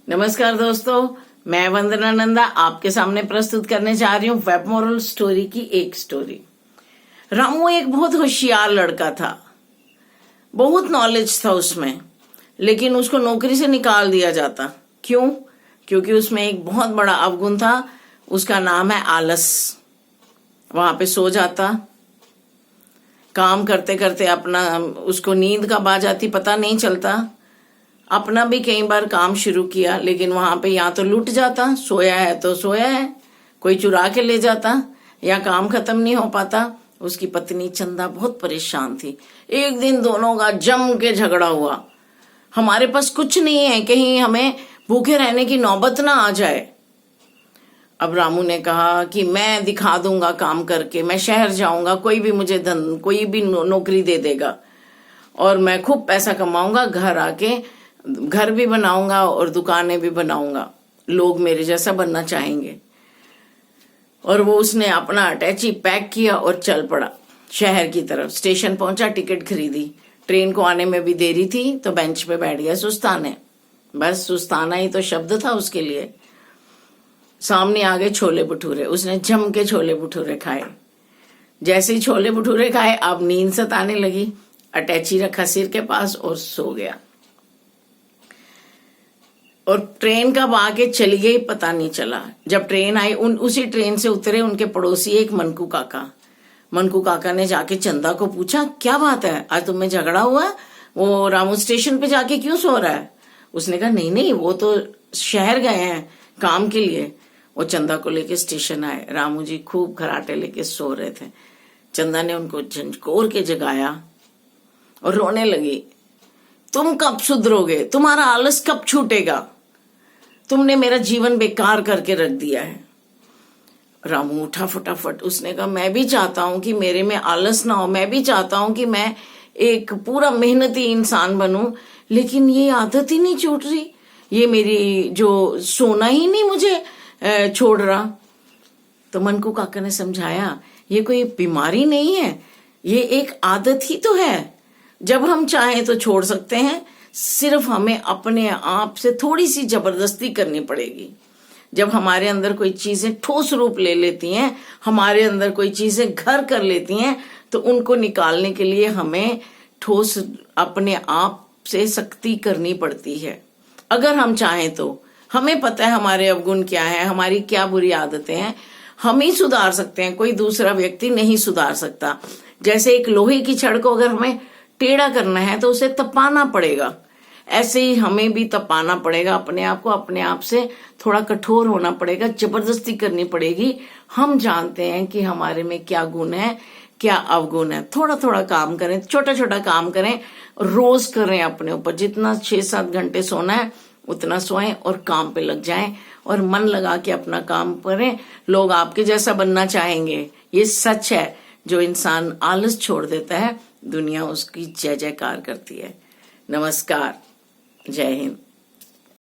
नमस्कार दोस्तों, मैं वंदना नंदा आपके सामने प्रस्तुत करने जा रही हूँ वेब मॉरल स्टोरी की एक स्टोरी। रामू एक बहुत होशियार लड़का था, बहुत नॉलेज था उसमें, लेकिन उसको नौकरी से निकाल दिया जाता। क्यों? क्योंकि उसमें एक बहुत बड़ा अवगुण था, उसका नाम है आलस। वहां पे सो जाता, काम करते करते अपना उसको नींद कब आ जाती पता नहीं चलता। अपना भी कई बार काम शुरू किया, लेकिन वहां पे या तो लुट जाता, सोया है तो सोया है, कोई चुरा के ले जाता, या काम खत्म नहीं हो पाता। उसकी पत्नी चंदा बहुत परेशान थी। एक दिन दोनों का जम के झगड़ा हुआ। हमारे पास कुछ नहीं है, कहीं हमें भूखे रहने की नौबत ना आ जाए। अब रामू ने कहा कि मैं दिखा दूंगा काम करके, मैं शहर जाऊंगा, कोई भी मुझे कोई भी नौकरी दे देगा और मैं खूब पैसा कमाऊंगा, घर आके घर भी बनाऊंगा और दुकानें भी बनाऊंगा, लोग मेरे जैसा बनना चाहेंगे। और वो उसने अपना अटैची पैक किया और चल पड़ा शहर की तरफ। स्टेशन पहुंचा, टिकट खरीदी। ट्रेन को आने में भी देरी थी तो बेंच पे बैठ गया सुस्ताने। बस सुस्ताना ही तो शब्द था उसके लिए। सामने आ गए छोले भटूरे, उसने जम के छोले भटूरे खाए। जैसे ही छोले भटूरे खाए अब नींद सताने लगी। अटैची रखा सिर के पास और सो गया। और ट्रेन कब आके चली गई पता नहीं चला। जब ट्रेन आई उसी ट्रेन से उतरे उनके पड़ोसी एक मनकू काका। मनकू काका ने जाके चंदा को पूछा, क्या बात है, आज तुम्हें झगड़ा हुआ? वो रामू स्टेशन पे जाके क्यों सो रहा है? उसने कहा नहीं नहीं, वो तो शहर गए हैं काम के लिए। वो चंदा को लेके स्टेशन आए। रामू जी खूब खराटे लेके सो रहे थे। चंदा ने उनको झंझकोर के जगाया और रोने लगी। तुम कब सुधरोगे? तुम्हारा आलस कब छूटेगा? तुमने मेरा जीवन बेकार करके रख दिया है। रामू उठा फटाफट। उसने कहा मैं भी चाहता हूं कि मेरे में आलस ना हो, मैं भी चाहता हूं कि मैं एक पूरा मेहनती इंसान बनूं, लेकिन ये आदत ही नहीं छूट रही। ये मेरी जो सोना ही नहीं मुझे छोड़ रहा। तो मनकू काका ने समझाया, ये कोई बीमारी नहीं है, ये एक आदत ही तो है। जब हम चाहें तो छोड़ सकते हैं, सिर्फ हमें अपने आप से थोड़ी सी जबरदस्ती करनी पड़ेगी। जब हमारे अंदर कोई चीजें ठोस रूप ले लेती हैं, हमारे अंदर कोई चीजें घर कर लेती हैं, तो उनको निकालने के लिए हमें ठोस अपने आप से सख्ती करनी पड़ती है। अगर हम चाहें तो हमें पता है हमारे अवगुण क्या है, हमारी क्या बुरी आदतें हैं, हम ही सुधार सकते हैं, कोई दूसरा व्यक्ति नहीं सुधार सकता। जैसे एक लोहे की छड़ को अगर हमें टेढ़ा करना है तो उसे तपाना पड़ेगा, ऐसे ही हमें भी तपाना पड़ेगा अपने आप को। अपने आप से थोड़ा कठोर होना पड़ेगा, जबरदस्ती करनी पड़ेगी। हम जानते हैं कि हमारे में क्या गुण है, क्या अवगुण है। थोड़ा थोड़ा काम करें, छोटा छोटा काम करें, रोज करें अपने ऊपर। जितना 6-7 घंटे सोना है उतना सोएं और काम पे लग जाएं और मन लगा के अपना काम करें। लोग आपके जैसा बनना चाहेंगे, ये सच है। जो इंसान आलस छोड़ देता है, दुनिया उसकी जय जयकार करती है। नमस्कार, जय हिंद।